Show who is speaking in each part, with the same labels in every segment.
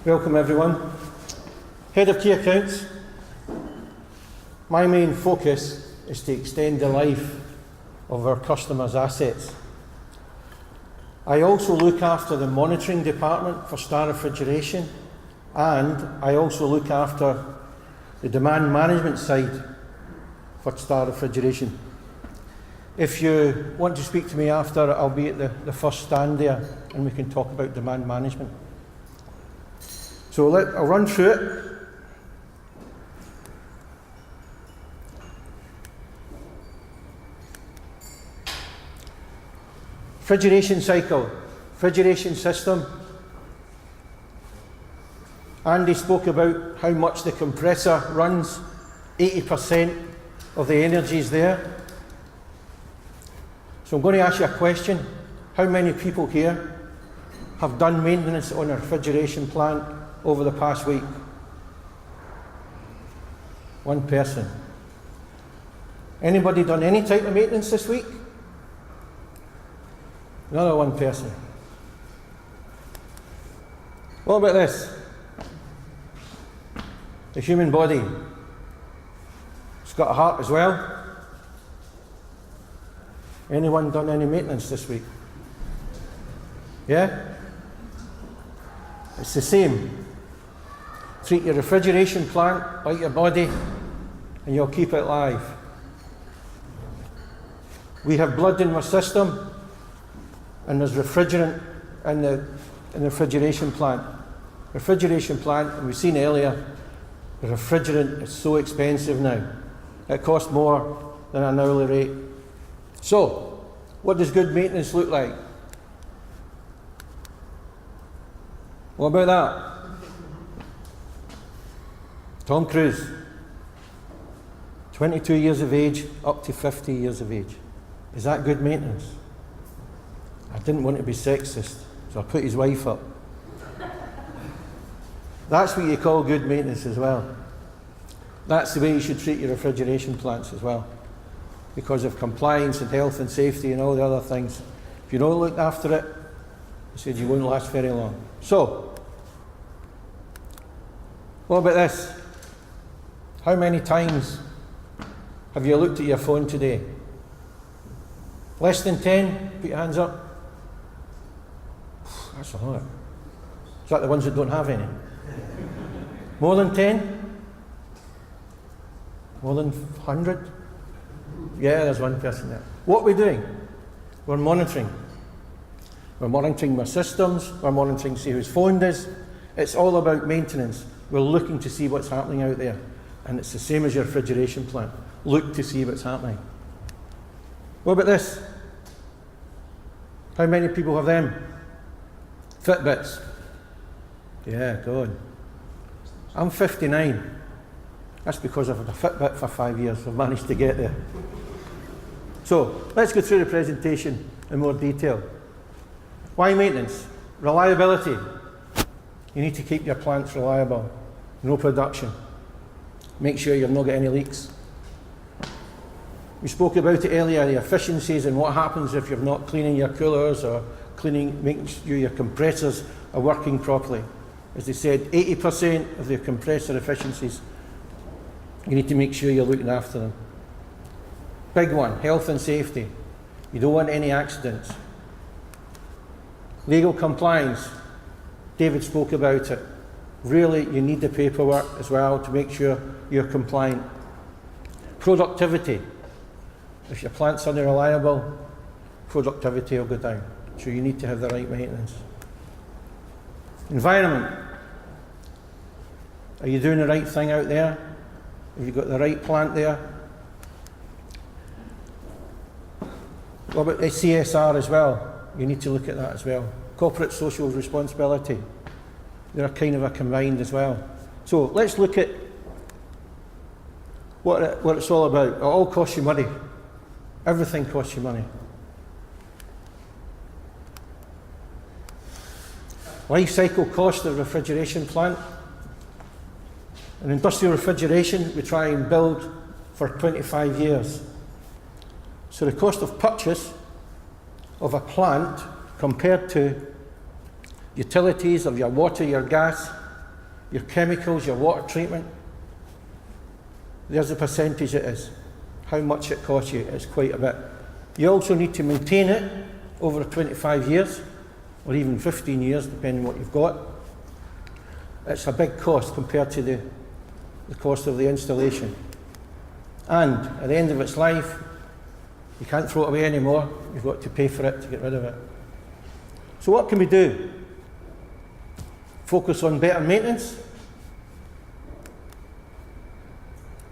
Speaker 1: Welcome everyone. Head of Key Accounts. My main focus is to extend the life of our customers' assets. I also look after the monitoring department for Star Refrigeration, and I also look after the demand management side for Star Refrigeration. If you want to speak to me after, I'll be at the first stand there and we can talk about demand management. So I'll run through it. Refrigeration cycle, refrigeration system. Andy spoke about how much the compressor runs. 80% of the energy is there. So I'm going to ask you a question. How many people here have done maintenance on a refrigeration plant over the past week? One person. Anybody done any type of maintenance this week? Another one person. What about this? The human body. It's got a heart as well. Anyone done any maintenance this week? Yeah? It's the same. Treat your refrigeration plant like your body and you'll keep it alive. We have blood in our system and there's refrigerant in the refrigeration plant. Refrigeration plant, and we've seen earlier, the refrigerant is so expensive now. It costs more than an hourly rate. So, what does good maintenance look like? What about that? Tom Cruise, 22 years of age, up to 50 years of age. Is that good maintenance? I didn't want to be sexist, so I put his wife up. That's what you call good maintenance as well. That's the way you should treat your refrigeration plants as well. Because of compliance and health and safety and all the other things. If you don't look after it, I said you won't last very long. So, what about this? How many times have you looked at your phone today? Less than 10? Put your hands up. That's a lot. Is that the ones that don't have any? More than 10? More than 100? Yeah, there's one person there. What are we doing? We're monitoring. We're monitoring our systems, we're monitoring to see whose phone is. It's all about maintenance. We're looking to see what's happening out there. And it's the same as your refrigeration plant. Look to see what's happening. What about this? How many people have them? Fitbits. Yeah, go on. I'm 59. That's because I've had a Fitbit for 5 years. I've managed to get there. So, let's go through the presentation in more detail. Why maintenance? Reliability. You need to keep your plants reliable. No production. Make sure you've not got any leaks. We spoke about it earlier, the efficiencies and what happens if you're not cleaning your coolers or making sure your compressors are working properly. As they said, 80% of the compressor efficiencies, you need to make sure you're looking after them. Big one, health and safety. You don't want any accidents. Legal compliance. David spoke about it. Really, you need the paperwork as well to make sure you're compliant. Productivity. If your plant's unreliable, productivity will go down. So you need to have the right maintenance. Environment. Are you doing the right thing out there? Have you got the right plant there? What about the CSR as well? You need to look at that as well. Corporate social responsibility. They're kind of a combined as well. So let's look at what it's all about. It all costs you money. Everything costs you money. Life cycle cost of a refrigeration plant. In industrial refrigeration, we try and build for 25 years. So the cost of purchase of a plant compared to utilities of your water, your gas, your chemicals, your water treatment. There's the percentage it is. How much it costs you, it's quite a bit. You also need to maintain it over 25 years, or even 15 years, depending on what you've got. It's a big cost compared to the cost of the installation. And at the end of its life, you can't throw it away anymore. You've got to pay for it to get rid of it. So what can we do? Focus on better maintenance.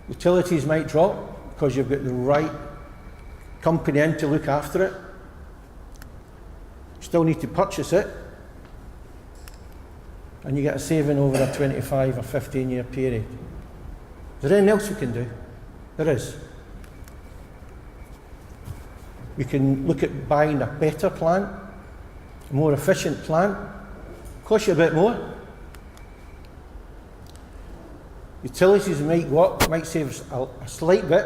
Speaker 1: Utilities might drop because you've got the right company in to look after it. Still need to purchase it, and you get a saving over a 25 or 15 year period. Is there anything else we can do? There is. We can look at buying a better plant, a more efficient plant. Cost you a bit more. Utilities might go up, might save a slight bit.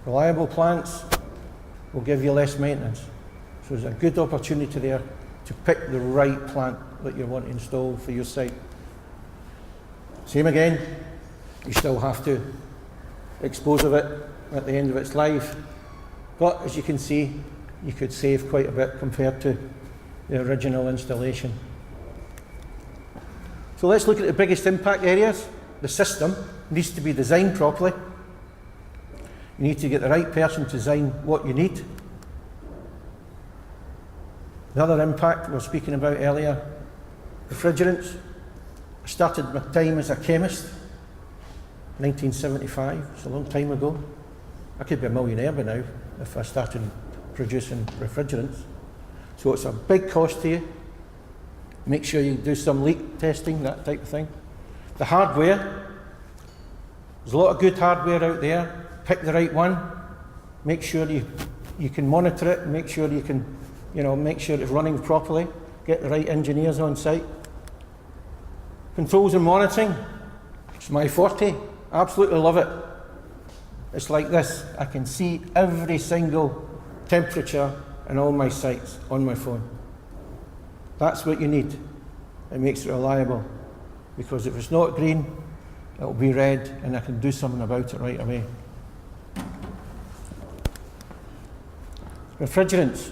Speaker 1: Reliable plants will give you less maintenance. So there's a good opportunity there to pick the right plant that you want to install for your site. Same again, you still have to dispose of it at the end of its life. But as you can see, you could save quite a bit compared to the original installation. So let's look at the biggest impact areas. The system needs to be designed properly. You need to get the right person to design what you need. Another impact we were speaking about earlier, refrigerants. I started my time as a chemist, 1975, it's a long time ago. I could be a millionaire by now if I started producing refrigerants. So it's a big cost to you. Make sure you do some leak testing, that type of thing. The hardware, there's a lot of good hardware out there. Pick the right one. Make sure you can monitor it. Make sure you can, make sure it's running properly. Get the right engineers on site. Controls and monitoring, it's my forte. Absolutely love it. It's like this. I can see every single temperature in all my sites on my phone. That's what you need. It makes it reliable. Because if it's not green, it'll be red, and I can do something about it right away. Refrigerants.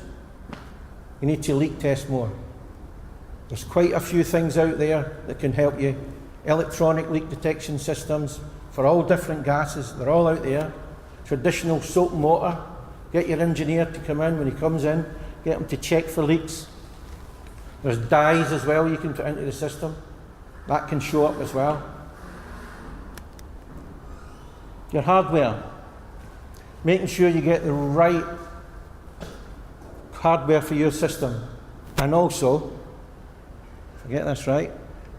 Speaker 1: You need to leak test more. There's quite a few things out there that can help you. Electronic leak detection systems for all different gases, they're all out there. Traditional soap and water. Get your engineer to come in when he comes in, get him to check for leaks. There's dyes as well you can put into the system. That can show up as well. Your hardware. Making sure you get the right hardware for your system. And also, get this right,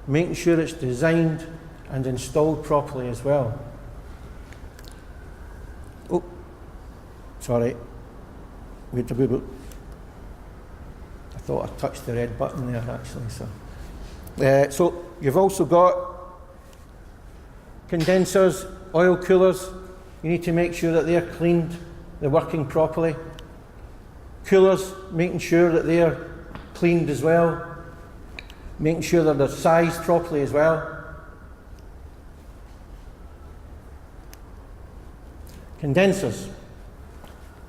Speaker 1: making sure it's designed and installed properly as well. Oh, sorry. Wait a bit. I thought I touched the red button there actually. So you've also got condensers, oil coolers. You need to make sure that they're cleaned, they're working properly. Coolers, making sure that they're cleaned as well. Making sure that they're sized properly as well. Condensers.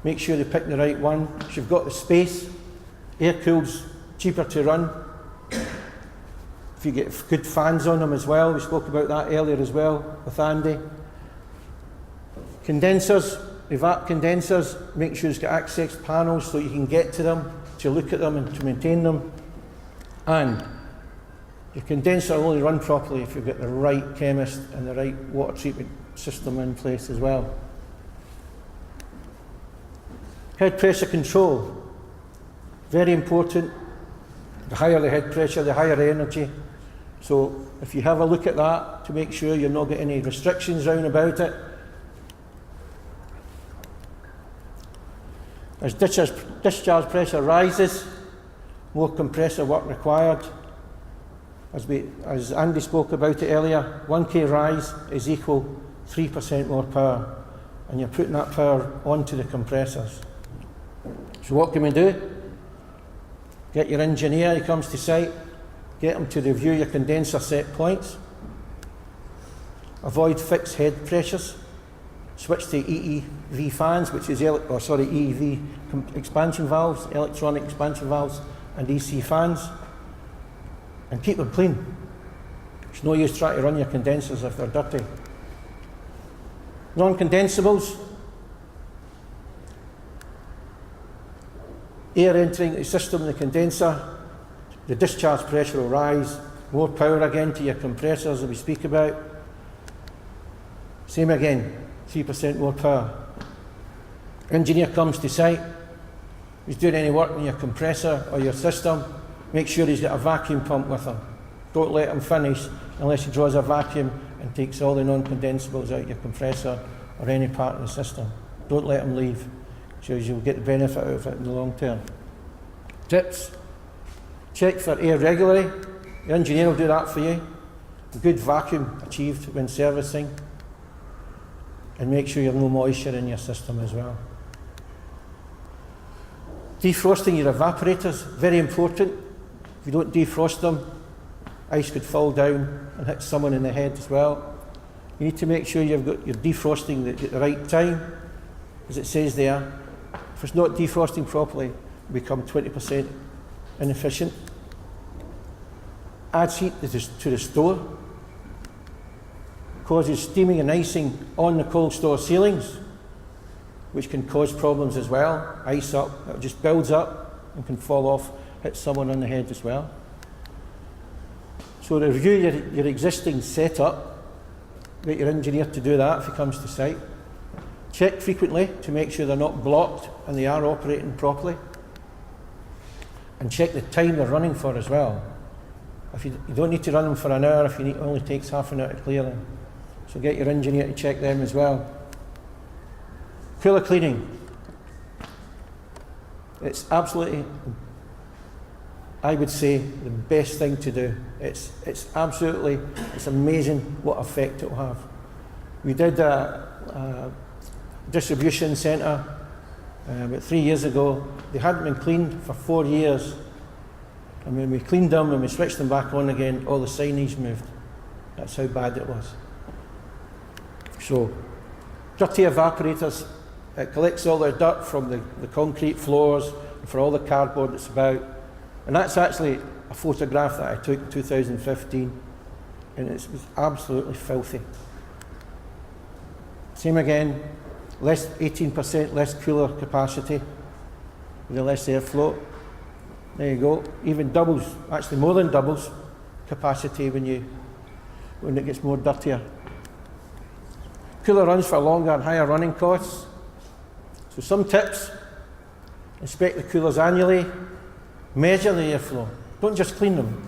Speaker 1: Make sure you pick the right one. If you've got the space, air-cooled's cheaper to run. If you get good fans on them as well, we spoke about that earlier as well with Andy. Condensers, evap condensers, make sure it's got access panels so you can get to them, to look at them and to maintain them. And your condenser will only run properly if you've got the right chemist and the right water treatment system in place as well. Head pressure control, very important. The higher the head pressure, the higher the energy. So if you have a look at that to make sure you're not getting any restrictions round about it. As discharge pressure rises, more compressor work required. As Andy spoke about it earlier, 1K rise is equal 3% more power, and you're putting that power onto the compressors. So what can we do? Get your engineer, he comes to site, Get them to review your condenser set points. Avoid fixed head pressures. Switch to EEV fans, which is EEV expansion valves, electronic expansion valves, and EC fans, and keep them clean. It's no use trying to run your condensers if they're dirty. Non-condensables. Air entering the system, the condenser, the discharge pressure will rise. More power again to your compressors that we speak about. Same again, 3% more power. Engineer comes to site, he's doing any work on your compressor or your system, make sure he's got a vacuum pump with him. Don't let him finish unless he draws a vacuum and takes all the non-condensables out of your compressor or any part of the system. Don't let him leave, so you'll get the benefit out of it in the long term. Tips: check for air regularly. The engineer will do that for you. A good vacuum achieved when servicing. And make sure you have no moisture in your system as well. Defrosting your evaporators, very important. If you don't defrost them, ice could fall down and hit someone in the head as well. You need to make sure you've got your defrosting at the right time, as it says there. If it's not defrosting properly, it becomes 20% inefficient. Adds heat to the store. Causes steaming and icing on the cold store ceilings, which can cause problems as well. Ice up, it just builds up and can fall off, hit someone on the head as well. So review your existing setup. Get your engineer to do that if he comes to site. Check frequently to make sure they're not blocked and they are operating properly. And check the time they're running for as well. If you don't need to run them for an hour if it only takes half an hour to clear them. So get your engineer to check them as well. Cooler cleaning. It's absolutely, I would say, the best thing to do. It's amazing what effect it will have. We did a distribution centre about 3 years ago. They hadn't been cleaned for 4 years. And when we cleaned them and we switched them back on again, all the signage moved. That's how bad it was. So, dirty evaporators, it collects all the dirt from the concrete floors, and for all the cardboard that's about. And that's actually a photograph that I took in 2015, and it was absolutely filthy. Same again, 18% less cooler capacity, with the less airflow. There you go, even doubles, actually more than doubles capacity when it gets more dirtier. Cooler runs for longer and higher running costs. So some tips: inspect the coolers annually, measure the airflow. Don't just clean them.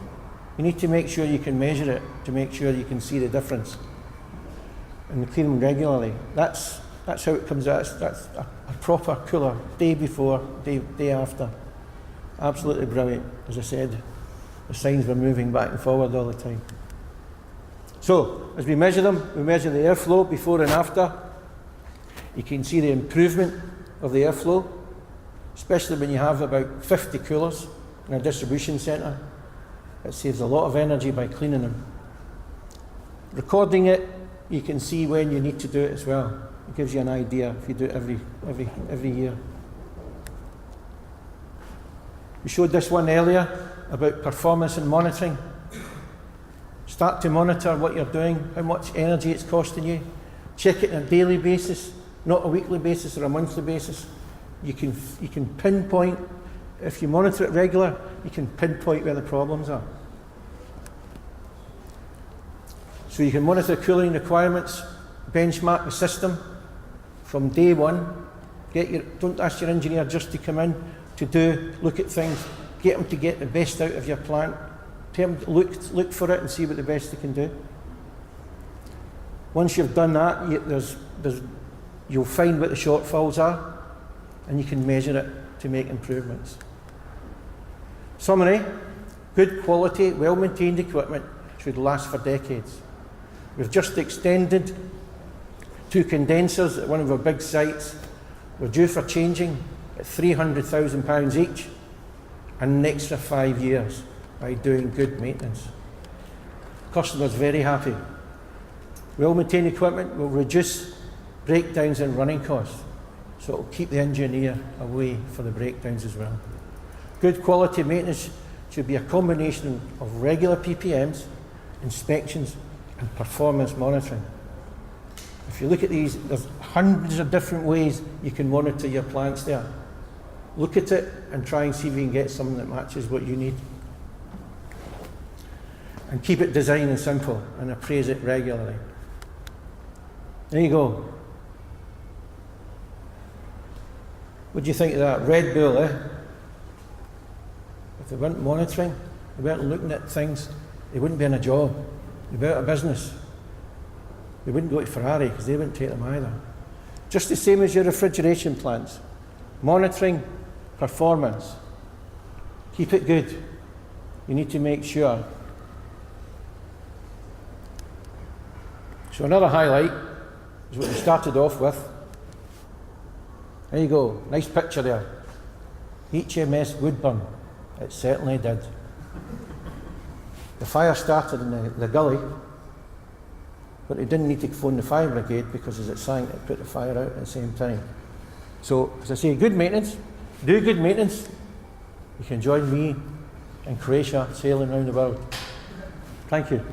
Speaker 1: You need to make sure you can measure it to make sure you can see the difference. And clean them regularly. That's how it comes out. That's a proper cooler, day before, day after. Absolutely brilliant. As I said, the signs were moving back and forward all the time. So, as we measure them, we measure the airflow before and after. You can see the improvement of the airflow, especially when you have about 50 coolers in a distribution centre. It saves a lot of energy by cleaning them. Recording it, you can see when you need to do it as well. It gives you an idea if you do it every year. We showed this one earlier about performance and monitoring. Start to monitor what you're doing, how much energy it's costing you. Check it on a daily basis, not a weekly basis or a monthly basis. You can pinpoint, if you monitor it regular, you can pinpoint where the problems are. So you can monitor cooling requirements, benchmark the system from day one. Don't ask your engineer just to come in to look at things. Get them to get the best out of your plant. Tell them to look for it and see what the best they can do. Once you've done that, you'll find what the shortfalls are, and you can measure it to make improvements. Summary: good quality, well-maintained equipment should last for decades. We've just extended 2 condensers at one of our big sites. We're due for changing at £300,000 each, and an extra 5 years. by doing good maintenance. Customers very happy. Well-maintained equipment will reduce breakdowns and running costs, so it will keep the engineer away for the breakdowns as well. Good quality maintenance should be a combination of regular PPMs, inspections, and performance monitoring. If you look at these, there's hundreds of different ways you can monitor your plants there. Look at it and try and see if you can get something that matches what you need. And keep it design and simple and appraise it regularly. There you go. What do you think of that? Red Bull, eh? If they weren't monitoring, they weren't looking at things, they wouldn't be in a job. They'd be out of business. They wouldn't go to Ferrari because they wouldn't take them either. Just the same as your refrigeration plants. Monitoring performance. Keep it good. You need to make sure. So another highlight is what we started off with. There you go, nice picture there. HMS Woodburn. It certainly did. The fire started in the gully, but they didn't need to phone the fire brigade because as it sank, it put the fire out at the same time. So, as I say, good maintenance. Do good maintenance. You can join me in Croatia sailing around the world. Thank you.